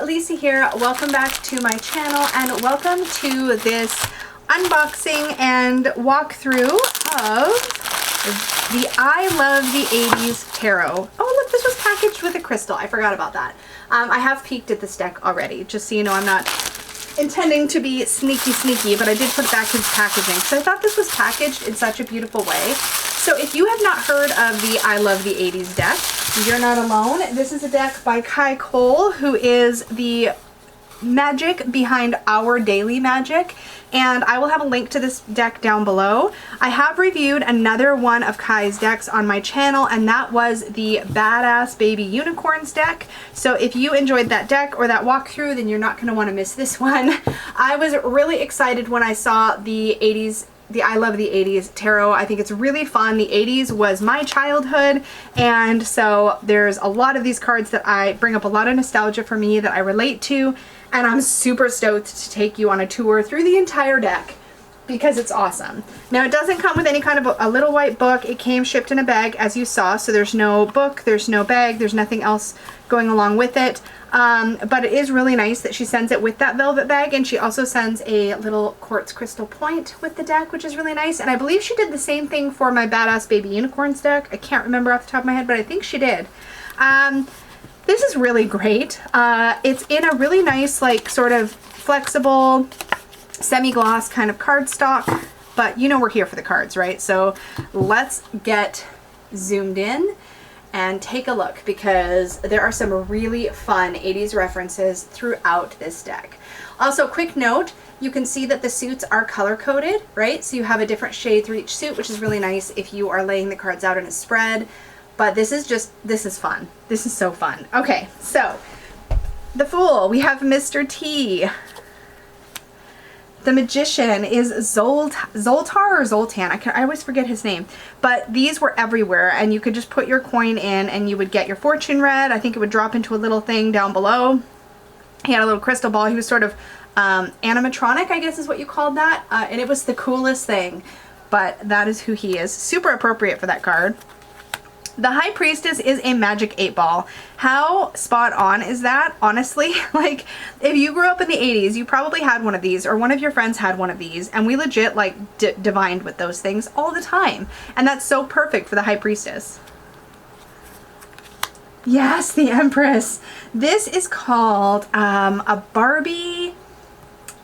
Lisa here. Welcome back to my channel and welcome to this unboxing and walkthrough of the I Love the 80s Tarot. Oh look, this was packaged with a crystal. I forgot about that. I have peeked at this deck already, just so you know I'm not intending to be sneaky, but I did put it back in packaging. So I thought this was packaged in such a beautiful way. So if you have not heard of the I Love the 80s deck, you're not alone. This is a deck by Kai Cole, who is the magic behind Our Daily Magic, and I will have a link to this deck down below. I have reviewed another one of Kai's decks on my channel, and that was the Badass Baby Unicorns deck. So if you enjoyed that deck or that walkthrough, then you're not going to want to miss this one. I was really excited when I saw the I Love the 80s Tarot. I think it's really fun. The 80s was my childhood, and so there's a lot of these cards that I bring up a lot of nostalgia for me that I relate to, and I'm super stoked to take you on a tour through the entire deck because it's awesome. Now it doesn't come with any kind of a little white book. It came shipped in a bag, as you saw, so there's no book, there's no bag, there's nothing else going along with it. But it is really nice that she sends it with that velvet bag, and she also sends a little quartz crystal point with the deck, which is really nice. And I believe she did the same thing for my Badass Baby Unicorns deck. I can't remember off the top of my head, but I think she did. This is really great. It's in a really nice, like, sort of flexible, semi-gloss kind of cardstock, but you know we're here for the cards, right? So let's get zoomed in and take a look, because there are some really fun 80s references throughout this deck. Also, quick note, you can see that the suits are color-coded, right? So you have a different shade through each suit, which is really nice if you are laying the cards out in a spread. But this is fun. This is so fun. Okay, so the Fool, we have Mr. T. The Magician is Zoltar or Zoltan. I always forget his name. But these were everywhere, and you could just put your coin in and you would get your fortune read. I think it would drop into a little thing down below. He had a little crystal ball. He was sort of animatronic, I guess is what you called that. And it was the coolest thing. But that is who he is. Super appropriate for that card. The High Priestess is a magic 8-ball. How spot on is that? Honestly, like, if you grew up in the 80s, you probably had one of these, or one of your friends had one of these, and we legit, like, divined with those things all the time. And that's so perfect for the High Priestess. Yes, the Empress. This is called a Barbie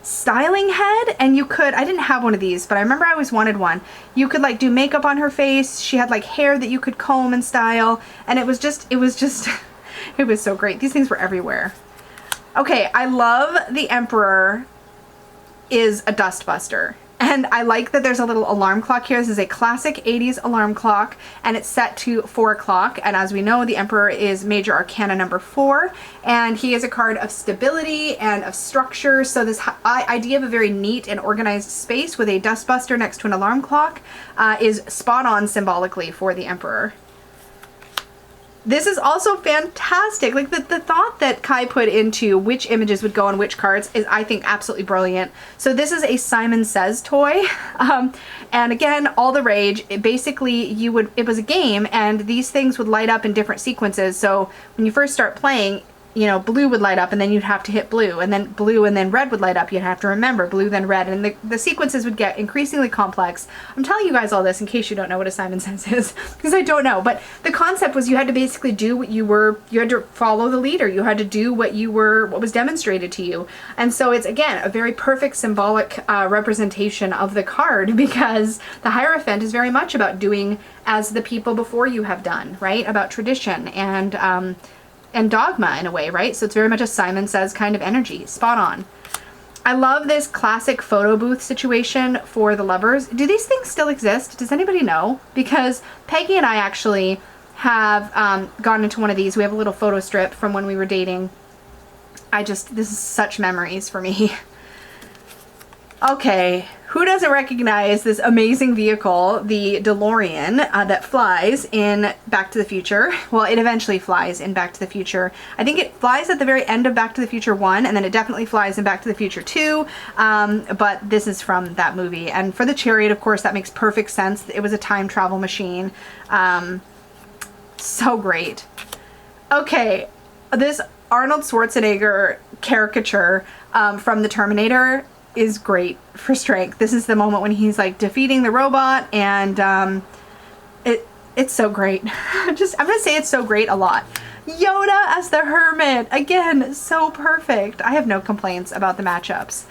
styling head, and you could, I didn't have one of these, but I remember I always wanted one. You could like do makeup on her face. She had like hair that you could comb and style, and it was just it was so great. These things were everywhere. Okay, I love the Emperor is a dustbuster. And I like that there's a little alarm clock here. This is a classic 80s alarm clock, and it's set to 4 o'clock. And as we know, the Emperor is Major Arcana number 4, and he is a card of stability and of structure. So this idea of a very neat and organized space with a dustbuster next to an alarm clock is spot on symbolically for the Emperor. This is also fantastic. Like the thought that Kai put into which images would go on which cards is, I think, absolutely brilliant. So this is a Simon Says toy. And again, all the rage. Basically, it was a game, and these things would light up in different sequences. So when you first start playing, you know, blue would light up, and then you'd have to hit blue, and then blue, and then red would light up. You'd have to remember blue, then red, and the sequences would get increasingly complex. I'm telling you guys all this in case you don't know what a Simon Says is, because I don't know. But the concept was you had to basically do what you had to follow the leader. You had to do what was demonstrated to you. And so it's, again, a very perfect symbolic representation of the card, because the Hierophant is very much about doing as the people before you have done, right? About tradition and dogma in a way, right? So it's very much a Simon Says kind of energy. Spot on. I love this classic photo booth situation for the lovers. Do these things still exist? Does anybody know? Because Peggy and I actually have gone into one of these. We have a little photo strip from when we were dating. This is such memories for me. Okay, who doesn't recognize this amazing vehicle, the DeLorean, that flies in Back to the Future? Well, it eventually flies in Back to the Future. I think it flies at the very end of Back to the Future 1, and then it definitely flies in Back to the Future 2, but this is from that movie. And for the Chariot, of course, that makes perfect sense. It was a time travel machine. So great. Okay, this Arnold Schwarzenegger caricature from the Terminator is great for strength. This is the moment when he's like defeating the robot, and it's so great. I'm gonna say it's so great a lot. Yoda as the Hermit, again, so perfect. I have no complaints about the matchups.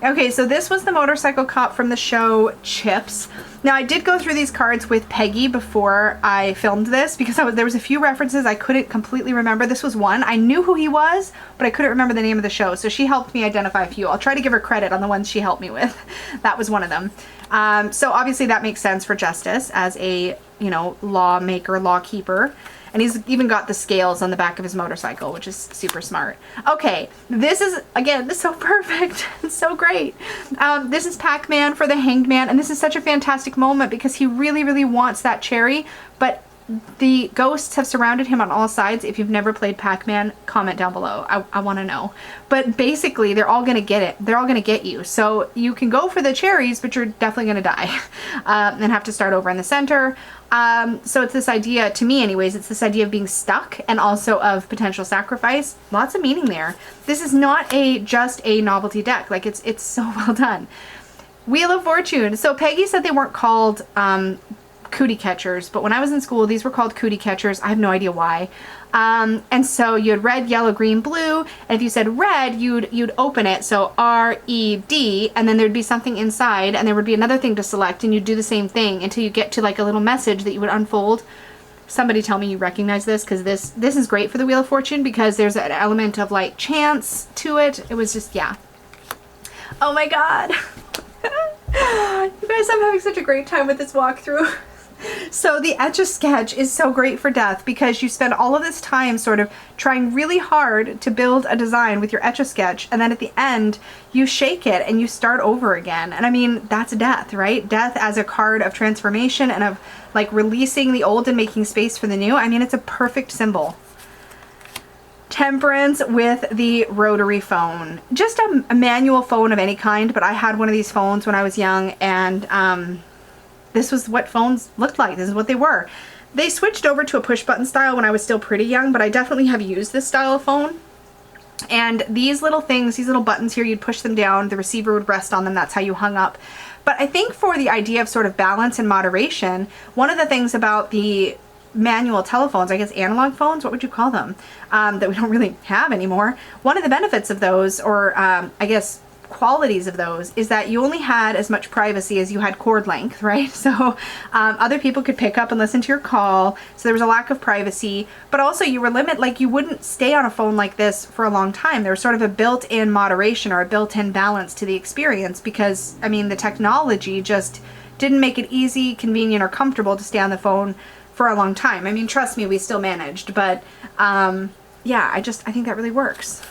Okay, so this was the motorcycle cop from the show Chips. Now, I did go through these cards with Peggy before I filmed this because there was a few references I couldn't completely remember. This was one. I knew who he was, but I couldn't remember the name of the show, so she helped me identify a few. I'll try to give her credit on the ones she helped me with. That was one of them. So obviously that makes sense for Justice as a, you know, lawmaker, lawkeeper. And he's even got the scales on the back of his motorcycle, which is super smart. Okay, this is, again, this is so perfect. It's so great. This is Pac-Man for the Hanged Man, and this is such a fantastic moment because he really, really wants that cherry, but the ghosts have surrounded him on all sides. If you've never played Pac-Man, comment down below. I want to know. But basically, they're all going to get it. They're all going to get you. So you can go for the cherries, but you're definitely going to die and have to start over in the center. So it's this idea, to me anyways, it's this idea of being stuck and also of potential sacrifice. Lots of meaning there. This is not just a novelty deck. Like, it's so well done. Wheel of Fortune. So Peggy said they weren't called cootie catchers, but when I was in school, these were called cootie catchers. I have no idea why. And so you had red, yellow, green, blue, and if you said red, you'd open it, so R-E-D, and then there'd be something inside, and there would be another thing to select, and you'd do the same thing until you get to like a little message that you would unfold. Somebody tell me you recognize this, because this is great for the Wheel of Fortune because there's an element of like chance to it. It was just, yeah. Oh my god. You guys, I'm having such a great time with this walkthrough. So the Etch-a-Sketch is so great for death because you spend all of this time sort of trying really hard to build a design with your Etch-a-Sketch, and then at the end you shake it and you start over again. And I mean, that's death, right? Death as a card of transformation and of like releasing the old and making space for the new. I mean, it's a perfect symbol. Temperance with the rotary phone. Just a manual phone of any kind, but I had one of these phones when I was young, and this was what phones looked like. This is what they were. They switched over to a push button style when I was still pretty young, but I definitely have used this style of phone. And these little things, these little buttons here, you'd push them down, the receiver would rest on them, that's how you hung up. But I think for the idea of sort of balance and moderation, one of the things about the manual telephones, I guess analog phones, what would you call them, that we don't really have anymore, one of the benefits of those, or I guess qualities of those, is that you only had as much privacy as you had cord length, right? So other people could pick up and listen to your call, so there was a lack of privacy, but also you were limited, like you wouldn't stay on a phone like this for a long time. There was sort of a built-in moderation or a built-in balance to the experience because, I mean, the technology just didn't make it easy, convenient, or comfortable to stay on the phone for a long time. I mean, trust me, we still managed, but yeah, I think that really works.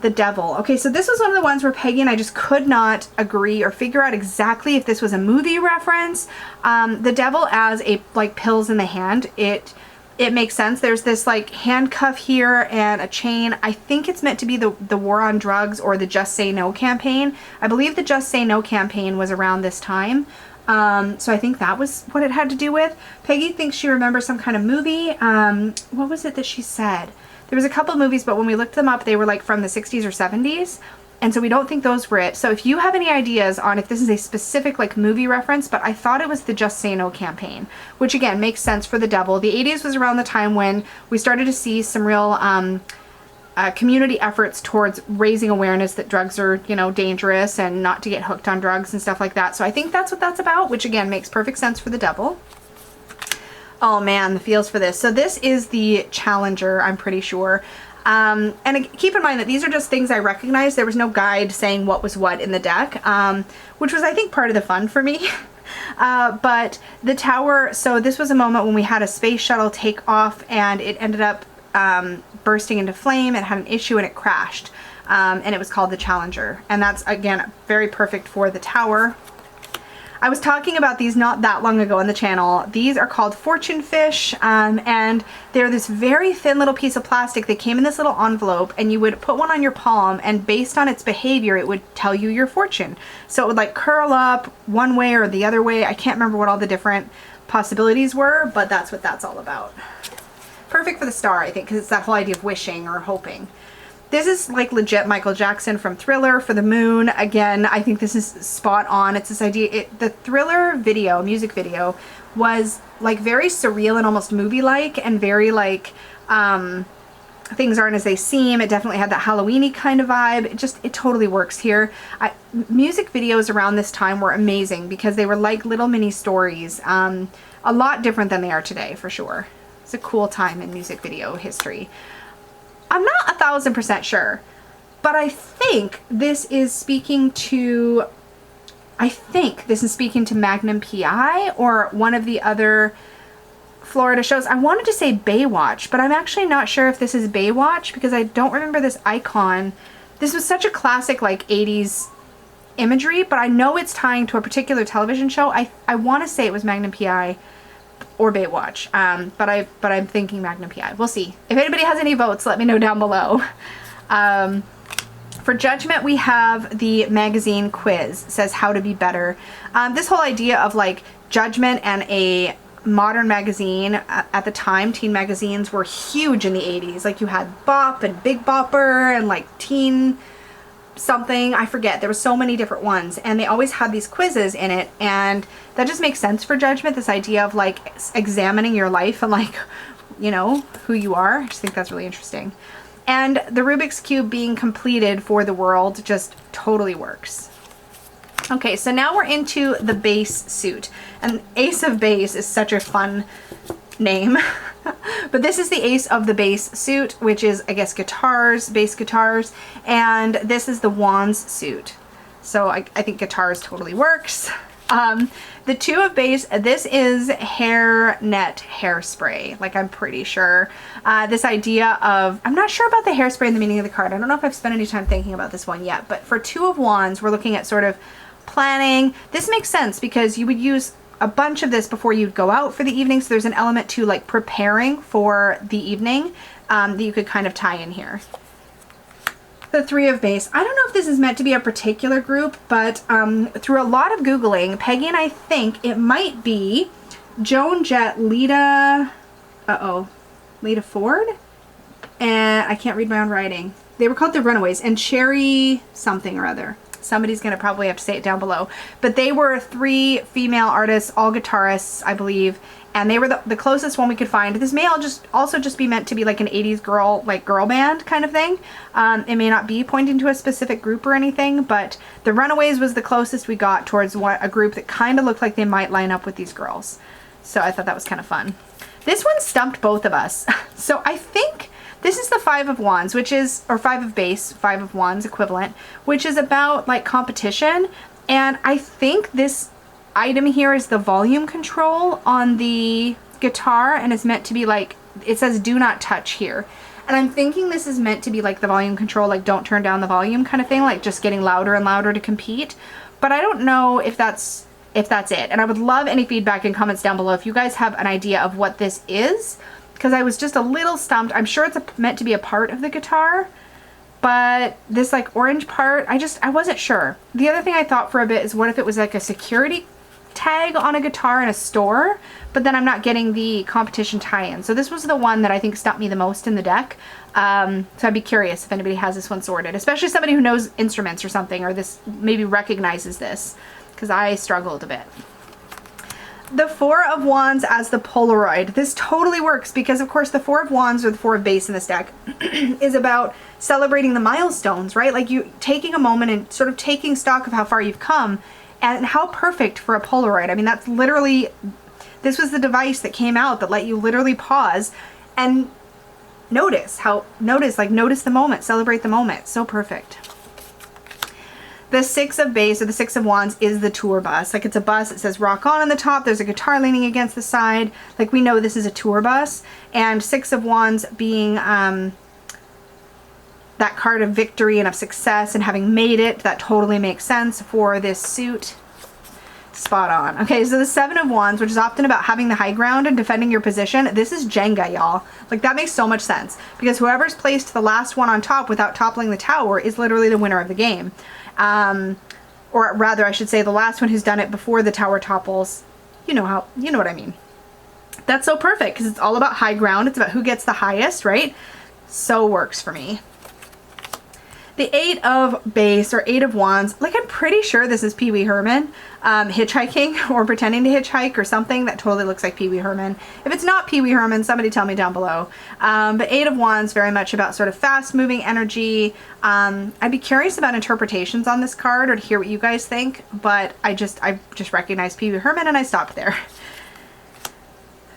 The Devil. Okay, so this was one of the ones where Peggy and I just could not agree or figure out exactly if this was a movie reference. The Devil as a like pills in the hand, it makes sense. There's this like handcuff here and a chain. I think it's meant to be the war on drugs or the Just Say No campaign. I believe the Just Say No campaign was around this time. So I think that was what it had to do with. Peggy thinks she remembers some kind of movie. What was it that she said? There was a couple movies, but when we looked them up, they were like from the 60s or 70s. And so we don't think those were it. So if you have any ideas on if this is a specific like movie reference, but I thought it was the Just Say No campaign, which again makes sense for the Devil. The 80s was around the time when we started to see some real community efforts towards raising awareness that drugs are, you know, dangerous and not to get hooked on drugs and stuff like that. So I think that's what that's about, which again makes perfect sense for the Devil. Oh man, the feels for this. So this is the Challenger, I'm pretty sure. And keep in mind that these are just things I recognize. There was no guide saying what was what in the deck, which was, I think, part of the fun for me. But the tower, so this was a moment when we had a space shuttle take off and it ended up bursting into flame. It had an issue and it crashed. And it was called the Challenger. And that's, again, very perfect for the tower. I was talking about these not that long ago on the channel. These are called fortune fish, and they're this very thin little piece of plastic. They came in this little envelope, and you would put one on your palm, and based on its behavior, it would tell you your fortune. So it would like curl up one way or the other way. I can't remember what all the different possibilities were, but that's what that's all about. Perfect for the star, I think, because it's that whole idea of wishing or hoping. This is like legit Michael Jackson from Thriller for the moon. Again, I think this is spot on. It's this idea, the Thriller video, music video, was like very surreal and almost movie-like, and very like, things aren't as they seem. It definitely had that Halloween-y kind of vibe. It totally works here. Music videos around this time were amazing because they were like little mini stories. A lot different than they are today, for sure. It's a cool time in music video history. I'm not 1000% sure, but I think this is speaking to, Magnum PI or one of the other Florida shows. I wanted to say Baywatch, but I'm actually not sure if this is Baywatch because I don't remember this icon. This was such a classic like 80s imagery, but I know it's tying to a particular television show. I want to say it was Magnum PI or Baywatch, but I'm thinking Magnum PI. We'll see. If anybody has any votes, let me know down below. For judgment, we have the magazine quiz. It says how to be better. This whole idea of like judgment and a modern magazine at the time, teen magazines were huge in the 80s. Like you had Bop and Big Bopper and like Teen something, I forget. There were so many different ones, and they always had these quizzes in it, and that just makes sense for judgment, this idea of like examining your life and like, you know, who you are. I just think that's really interesting. And the Rubik's Cube being completed for the world just totally works. Okay, so now we're into the base suit, and Ace of Base is such a fun name. But this is the Ace of the Base suit, which is, I guess, guitars, bass guitars, and this is the Wands suit. So I think guitars totally works. The Two of Base, this is hair net hairspray, like I'm pretty sure. This idea of, I'm not sure about the hairspray in the meaning of the card. I don't know if I've spent any time thinking about this one yet, but for Two of Wands, we're looking at sort of planning. This makes sense because you would use a bunch of this before you'd go out for the evening, so there's an element to like preparing for the evening that you could kind of tie in here. The Three of Base. I don't know if this is meant to be a particular group, but through a lot of Googling, Peggy and I think it might be Joan Jett, Lita Ford? And I can't read my own writing. They were called the Runaways, and Cherry something or other. Somebody's going to probably have to say it down below. But they were three female artists, all guitarists, I believe. And they were the closest one we could find. This may also just be meant to be like an 80s girl band kind of thing. It may not be pointing to a specific group or anything, but the Runaways was the closest we got towards a group that kind of looked like they might line up with these girls. So I thought that was kind of fun. This one stumped both of us. So I think this is the Five of Wands, which is, or Five of Base, Five of Wands equivalent, which is about like competition. And I think this item here is the volume control on the guitar, and it's meant to be like, it says do not touch here. And I'm thinking this is meant to be like the volume control, like don't turn down the volume kind of thing, like just getting louder and louder to compete. But I don't know if that's it. And I would love any feedback and comments down below if you guys have an idea of what this is, because I was just a little stumped. I'm sure it's meant to be a part of the guitar, but this like orange part, I wasn't sure. The other thing I thought for a bit is what if it was like a security tag on a guitar in a store, but then I'm not getting the competition tie-in. So this was the one that I think stumped me the most in the deck. So I'd be curious if anybody has this one sorted, especially somebody who knows instruments or something, or this maybe recognizes this, because I struggled a bit. The Four of Wands as the Polaroid. This totally works because, of course, the Four of Wands or the Four of Base in this deck is about celebrating the milestones, right? Like you taking a moment and sort of taking stock of how far you've come, and how perfect for a Polaroid. I mean, that's literally, this was the device that came out that let you literally pause and notice the moment, celebrate the moment. So perfect. The Six of Base, or the Six of Wands, is the tour bus. Like it's a bus, it says rock on the top, there's a guitar leaning against the side. Like we know this is a tour bus. And Six of Wands being that card of victory and of success and having made it, that totally makes sense for this suit. Spot on. Okay, so the Seven of Wands, which is often about having the high ground and defending your position, this is Jenga, y'all. Like that makes so much sense because whoever's placed the last one on top without toppling the tower is literally the winner of the game. Or rather, I should say the last one who's done it before the tower topples. You know what I mean. That's so perfect because it's all about high ground. It's about who gets the highest, right? So works for me. The 8 of base or 8 of wands, like I'm pretty sure this is Pee Wee Herman hitchhiking or pretending to hitchhike or something. That totally looks like Pee Wee Herman. If it's not Pee Wee Herman, somebody tell me down below. But 8 of wands, very much about sort of fast moving energy. I'd be curious about interpretations on this card or to hear what you guys think, but I just recognized Pee Wee Herman and I stopped there.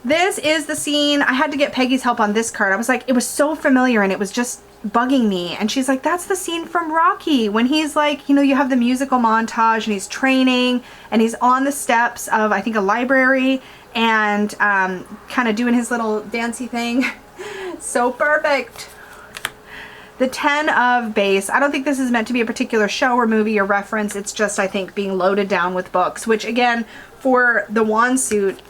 This is the scene. I had to get Peggy's help on this card. I was like, it was so familiar and it was just bugging me. And she's like, that's the scene from Rocky when he's like, you know, you have the musical montage and he's training and he's on the steps of, I think, a library and kind of doing his little dancey thing. So perfect. The 10 of base. I don't think this is meant to be a particular show or movie or reference. It's just, I think, being loaded down with books, which again, for the wand suit,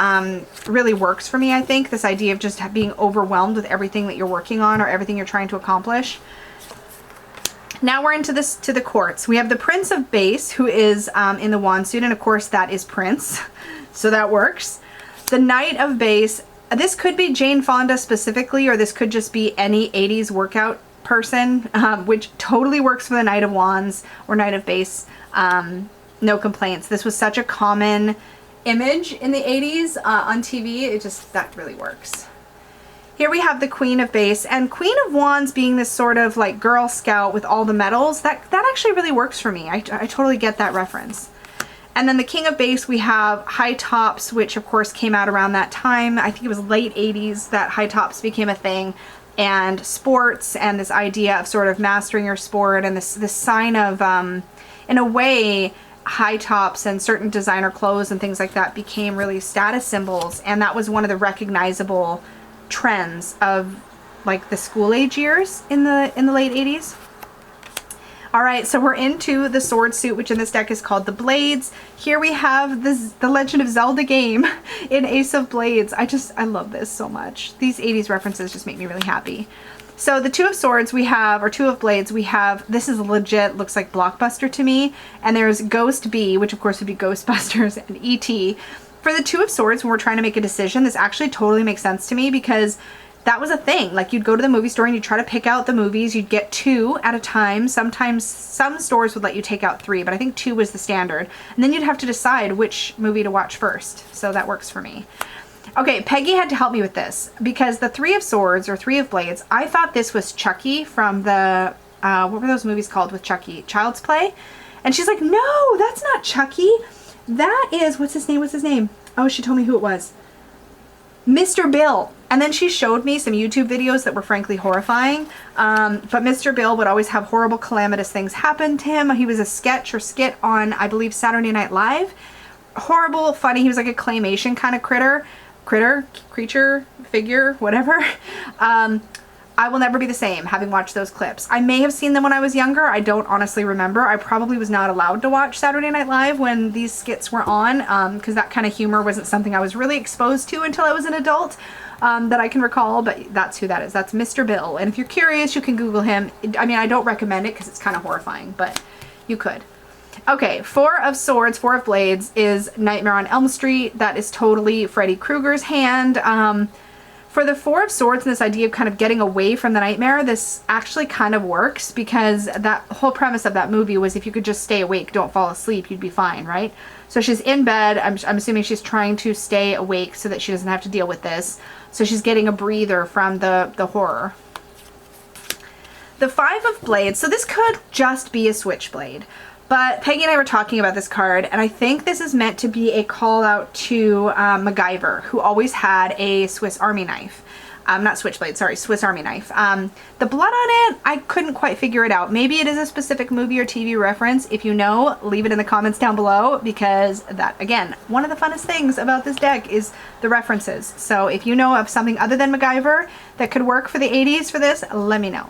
really works for me, I think. This idea of just being overwhelmed with everything that you're working on or everything you're trying to accomplish. Now we're into this, to the courts. We have the Prince of Base, who is in the wand suit, and of course that is Prince, so that works. The Knight of Base. This could be Jane Fonda specifically, or this could just be any 80s workout person, which totally works for the Knight of Wands or Knight of Base. No complaints. This was such a common image in the 80s on TV. That really works. Here we have the Queen of Base, and Queen of Wands being this sort of like Girl Scout with all the medals. That actually really works for me. I totally get that reference. And then the King of Base, we have high tops, which of course came out around that time. I think it was late 80s that high tops became a thing. And sports and this idea of sort of mastering your sport and this sign of, in a way, high tops and certain designer clothes and things like that became really status symbols. And that was one of the recognizable trends of like the school age years in the late 80s. All right, so we're into the sword suit, which in this deck is called the Blades. Here we have the Legend of Zelda game in Ace of Blades. I love this so much. These 80s references just make me really happy. So the 2 of Swords we have, or 2 of Blades, we have, this is legit, looks like Blockbuster to me. And there's Ghost Bee, which of course would be Ghostbusters, and E.T. For the 2 of Swords, when we're trying to make a decision, this actually totally makes sense to me because that was a thing. Like you'd go to the movie store and you'd try to pick out the movies. You'd get 2 at a time. Sometimes some stores would let you take out 3, but I think 2 was the standard. And then you'd have to decide which movie to watch first. So that works for me. Okay, Peggy had to help me with this because the 3 of Swords or 3 of Blades, I thought this was Chucky from the, what were those movies called with Chucky? Child's Play? And she's like, no, that's not Chucky. That is, what's his name? Oh, she told me who it was. Mr. Bill. And then she showed me some YouTube videos that were frankly horrifying. But Mr. Bill would always have horrible calamitous things happen to him. He was a sketch or skit on, I believe, Saturday Night Live. Horrible, funny. He was like a claymation kind of creature, figure, whatever. I will never be the same having watched those clips. I may have seen them when I was younger. I don't honestly remember. I probably was not allowed to watch Saturday Night Live when these skits were on because that kind of humor wasn't something I was really exposed to until I was an adult that I can recall, but that's who that is. That's Mr. Bill. And if you're curious, you can Google him. I mean, I don't recommend it because it's kind of horrifying, but you could. Okay, 4 of Swords, 4 of Blades is Nightmare on Elm Street. That is totally Freddy Krueger's hand. For the 4 of Swords and this idea of kind of getting away from the nightmare, this actually kind of works because that whole premise of that movie was if you could just stay awake, don't fall asleep, you'd be fine, right? So she's in bed. I'm assuming she's trying to stay awake so that she doesn't have to deal with this. So she's getting a breather from the horror. The 5 of Blades. So this could just be a switchblade. But Peggy and I were talking about this card, and I think this is meant to be a call out to MacGyver, who always had a Swiss Army knife. Not switchblade, sorry, Swiss Army knife. The blood on it, I couldn't quite figure it out. Maybe it is a specific movie or TV reference. If you know, leave it in the comments down below, because that, again, one of the funnest things about this deck is the references. So if you know of something other than MacGyver that could work for the 80s for this, let me know.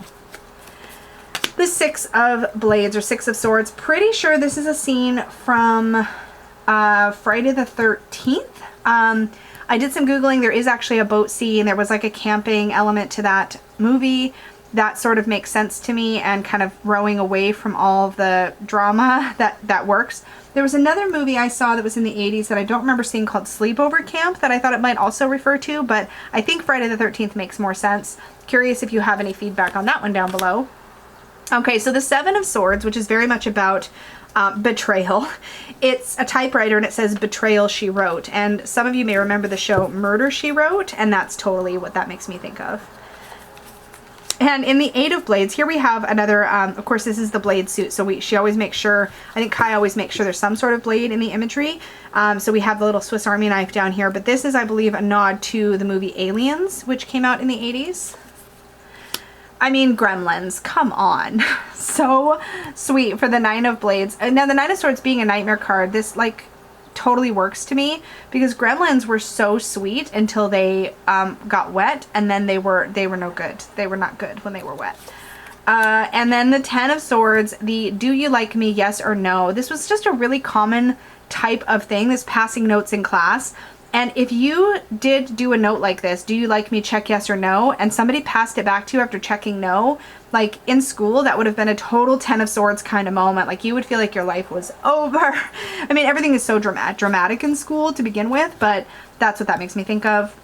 The 6 of Blades or 6 of Swords. Pretty sure this is a scene from Friday the 13th. I did some Googling. There is actually a boat scene. There was like a camping element to that movie. that sort of makes sense to me, and kind of rowing away from all of the drama, that works. There was another movie I saw that was in the 80s that I don't remember seeing, called Sleepover Camp, that I thought it might also refer to, but I think Friday the 13th makes more sense. Curious if you have any feedback on that one down below. Okay, so the Seven of Swords, which is very much about betrayal. It's a typewriter and it says Betrayal She Wrote. And some of you may remember the show Murder, She Wrote, and that's totally what that makes me think of. And in the Eight of Blades, here we have another, of course this is the blade suit, so she always makes sure, I think Kai always makes sure there's some sort of blade in the imagery. So we have the little Swiss Army knife down here, but this is, I believe, a nod to the movie Aliens, which came out in the 80s. I mean, Gremlins, come on. So sweet for the Nine of Blades. And now the Nine of Swords being a nightmare card, this like totally works to me, because Gremlins were so sweet until they got wet, and then they were no good. They were not good when they were wet. And then the Ten of Swords, the do you like me, yes or no. This was just a really common type of thing, this passing notes in class. And if you did do a note like this, do you like me, check yes or no, and somebody passed it back to you after checking no, like in school, that would have been a total Ten of Swords kind of moment. Like you would feel like your life was over. I mean, everything is so dramatic in school to begin with, but that's what that makes me think of.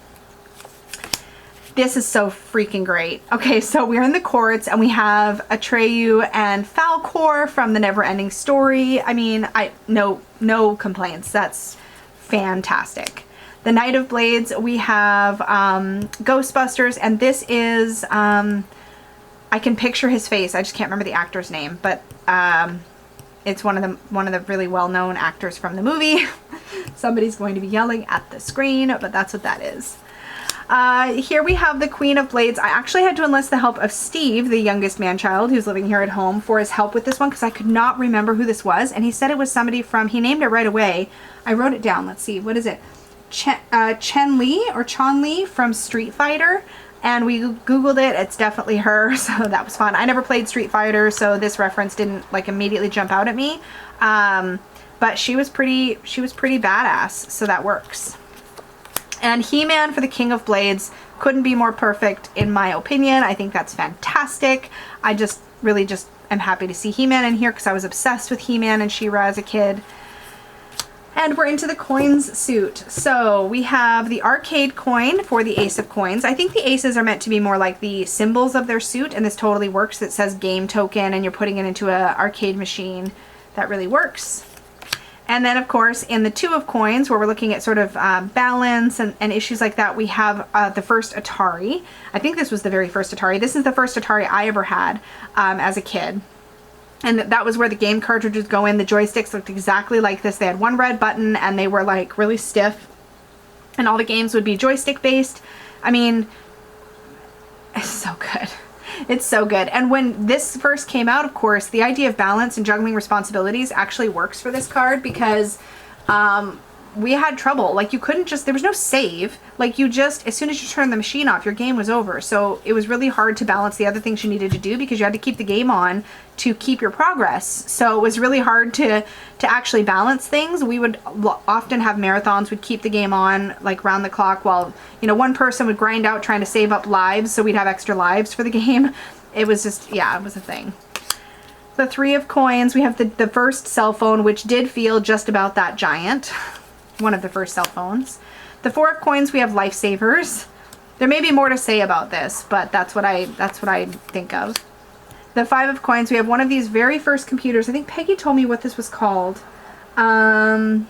This is so freaking great. Okay, so we're in the courts and we have Atreyu and Falcor from the Neverending Story. I mean, no complaints. That's fantastic. The Knight of Blades, we have Ghostbusters, and this is, I can picture his face. I just can't remember the actor's name, but it's one of the really well-known actors from the movie. Somebody's going to be yelling at the screen, but that's what that is. Here we have the Queen of Blades. I actually had to enlist the help of Steve, the youngest man-child who's living here at home, for his help with this one, because I could not remember who this was, and he said it was somebody from, he named it right away. I wrote it down. Let's see, what is it? Chen Li or Chun Li from Street Fighter, and we googled it. It's definitely her, so that was fun. I never played Street Fighter, so this reference didn't like immediately jump out at me, but she was pretty badass, so that works. And He-Man for the King of Blades couldn't be more perfect in my opinion. I think that's fantastic. I just really am happy to see He-Man in here, because I was obsessed with He-Man and She-Ra as a kid. And we're into the coins suit. So we have the arcade coin for the Ace of Coins. I think the aces are meant to be more like the symbols of their suit, and this totally works. It says game token, and you're putting it into an arcade machine. That really works. And then, of course, in the Two of Coins, where we're looking at sort of balance and issues like that, we have the first Atari. I think this was the very first Atari. This is the first Atari I ever had as a kid. And that was where the game cartridges go in. The joysticks looked exactly like this. They had one red button and they were like really stiff. And all the games would be joystick based. I mean, it's so good. It's so good. And when this first came out, of course, the idea of balance and juggling responsibilities actually works for this card, because we had trouble. Like you couldn't just, there was no save. Like you just, as soon as you turned the machine off, your game was over. So it was really hard to balance the other things you needed to do, because you had to keep the game on to keep your progress. So it was really hard to actually balance things. We would often have marathons. We'd keep the game on like round the clock while, you know, one person would grind out trying to save up lives, so we'd have extra lives for the game. It was just, yeah, it was a thing. The Three of Coins, we have the first cell phone, which did feel just about that giant. One of the first cell phones. The Four of Coins, we have lifesavers. There may be more to say about this, but that's what I think of. The Five of Coins, we have one of these very first computers. I think Peggy told me what this was called. In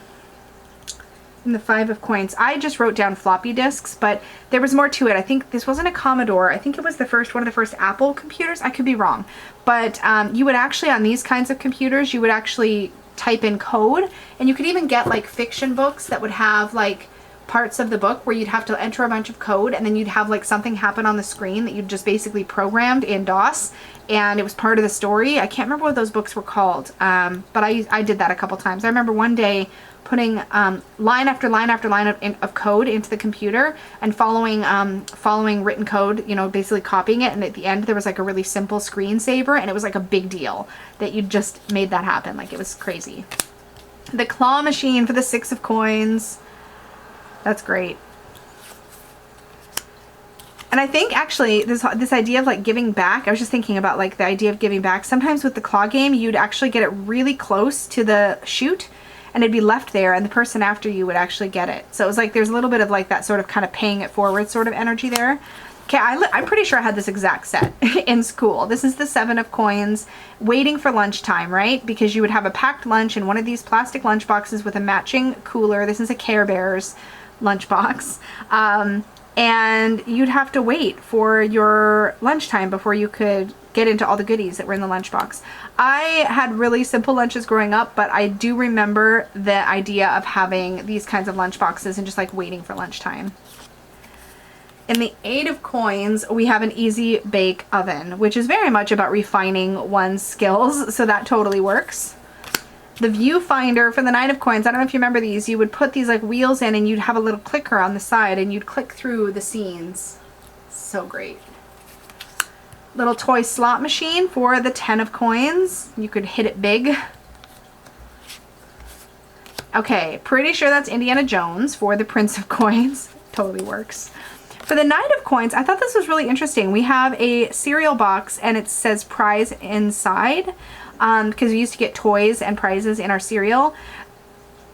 the Five of Coins, I just wrote down floppy disks, but there was more to it. I think this wasn't a Commodore. I think it was one of the first Apple computers. I could be wrong, but you would actually, on these kinds of computers, you would actually type in code, and you could even get like fiction books that would have like parts of the book where you'd have to enter a bunch of code, and then you'd have like something happen on the screen that you'd just basically programmed in DOS, and it was part of the story. I can't remember what those books were called, but I did that a couple times. I remember one day putting line after line after line of code into the computer and following written code, you know, basically copying it, and at the end there was like a really simple screensaver, and it was like a big deal that you just made that happen. Like it was crazy. The claw machine for the Six of Coins. That's great. And I think actually this idea of like giving back, I was just thinking about like the idea of giving back. Sometimes with the claw game, you'd actually get it really close to the chute and it'd be left there and the person after you would actually get it. So it was like there's a little bit of like that sort of kind of paying it forward sort of energy there. Okay, I'm pretty sure I had this exact set in school. This is the 7 of coins, waiting for lunchtime, right? Because you would have a packed lunch in one of these plastic lunch boxes with a matching cooler. This is a Care Bears lunchbox. And you'd have to wait for your lunchtime before you could get into all the goodies that were in the lunchbox. I had really simple lunches growing up, but I do remember the idea of having these kinds of lunchboxes and just like waiting for lunchtime. In the 8 of coins, we have an easy bake oven, which is very much about refining one's skills, so that totally works. The viewfinder for the 9 of coins, I don't know if you remember these, you would put these like wheels in and you'd have a little clicker on the side and you'd click through the scenes. So great. Little toy slot machine for the 10 of coins. You could hit it big. Okay, pretty sure that's Indiana Jones for the Prince of Coins. Totally works. For the 9 of coins, I thought this was really interesting. We have a cereal box and it says prize inside. Because we used to get toys and prizes in our cereal.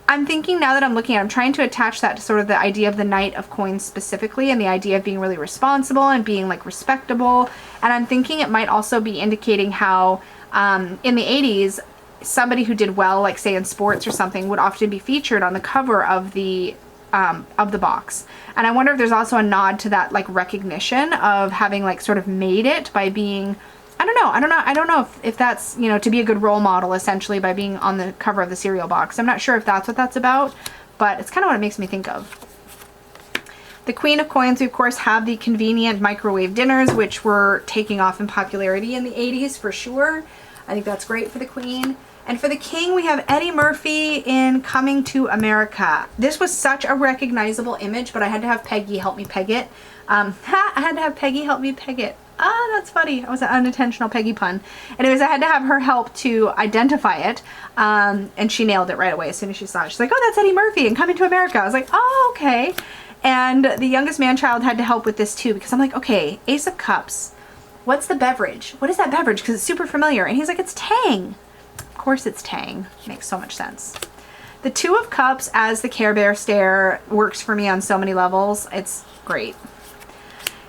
I'm thinking now that I'm looking at it, I'm trying to attach that to sort of the idea of the Knight of Coins specifically and the idea of being really responsible and being like respectable. And I'm thinking it might also be indicating how in the 80s, somebody who did well, like say in sports or something, would often be featured on the cover of the box. And I wonder if there's also a nod to that like recognition of having like sort of made it by being, I don't know if that's, you know, to be a good role model essentially by being on the cover of the cereal box. I'm not sure if that's what that's about, but it's kind of what it makes me think of. The Queen of Coins, we of course have the convenient microwave dinners, which were taking off in popularity in the 80s for sure. I think that's great for the Queen. And for the King, we have Eddie Murphy in Coming to America. This was such a recognizable image, but I had to have Peggy help me peg it. I had to have Peggy help me peg it. Ah, that's funny. It was an unintentional Peggy pun. Anyways, I had to have her help to identify it, and she nailed it right away as soon as she saw it. She's like, oh, that's Eddie Murphy in Coming to America. I was like, oh, okay. And the youngest man-child had to help with this too, because I'm like, okay, Ace of Cups. What's the beverage? What is that beverage? Because it's super familiar. And he's like, it's Tang. Of course it's Tang. Makes so much sense. The 2 of Cups as the Care Bear stare works for me on so many levels. It's great.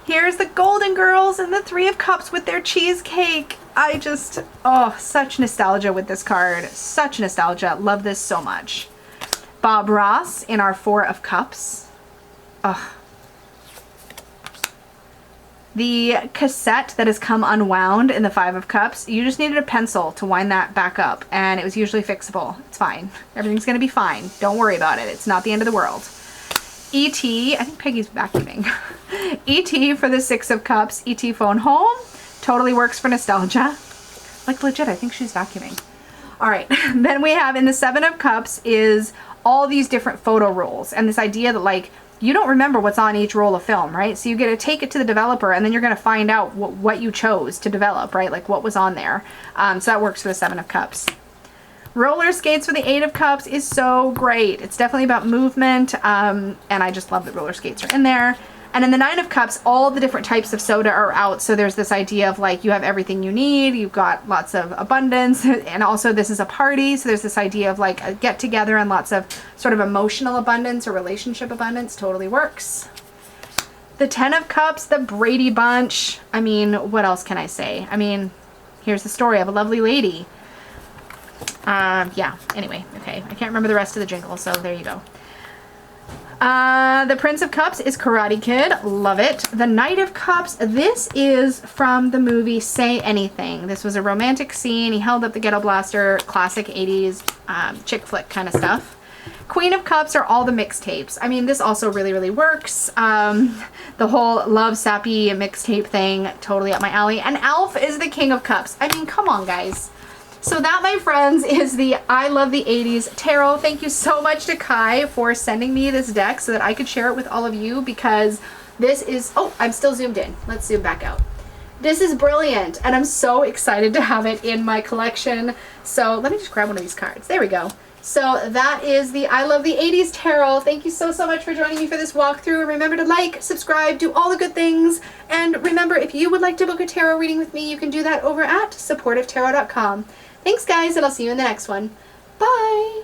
Here's the Golden Girls and the 3 of Cups with their cheesecake. I just, oh, such nostalgia with this card. Such nostalgia. Love this so much. Bob Ross in our 4 of Cups. Ugh. The cassette that has come unwound in the 5 of Cups, you just needed a pencil to wind that back up, and it was usually fixable. It's fine. Everything's going to be fine. Don't worry about it. It's not the end of the world. E.T., I think Peggy's vacuuming. E.T. for the 6 of Cups, E.T. phone home. Totally works for nostalgia. Like legit, I think she's vacuuming. All right, then we have in the 7 of Cups is all these different photo rolls and this idea that like, you don't remember what's on each roll of film, right? So you get to take it to the developer and then you're going to find out what you chose to develop, right? Like what was on there. So that works for the 7 of Cups. Roller skates for the 8 of Cups is so great. It's definitely about movement, and I just love that roller skates are in there. And in the 9 of Cups, all the different types of soda are out, so there's this idea of like you have everything you need, you've got lots of abundance, and also this is a party, so there's this idea of like a get-together and lots of sort of emotional abundance or relationship abundance. Totally works. The 10 of Cups, the Brady Bunch. I mean, what else can I say? I mean, here's the story of a lovely lady. Yeah, anyway, okay. I can't remember the rest of the jingle, so there you go. The Prince of Cups is Karate Kid. Love it. The Knight of Cups, this is from the movie Say Anything. This was a romantic scene. He held up the ghetto blaster, classic 80s chick flick kind of stuff. Queen of Cups are all the mixtapes. I mean, this also really, really works. The whole love sappy mixtape thing, totally up my alley. And Alf is the King of Cups. I mean, come on, guys. So that, my friends, is the I Love the 80s Tarot. Thank you so much to Kai for sending me this deck so that I could share it with all of you, because this is, oh, I'm still zoomed in. Let's zoom back out. This is brilliant, and I'm so excited to have it in my collection. So let me just grab one of these cards. There we go. So that is the I Love the 80s Tarot. Thank you so much for joining me for this walkthrough. Remember to like, subscribe, do all the good things. And remember, if you would like to book a tarot reading with me, you can do that over at supportivetarot.com. Thanks guys, and I'll see you in the next one. Bye!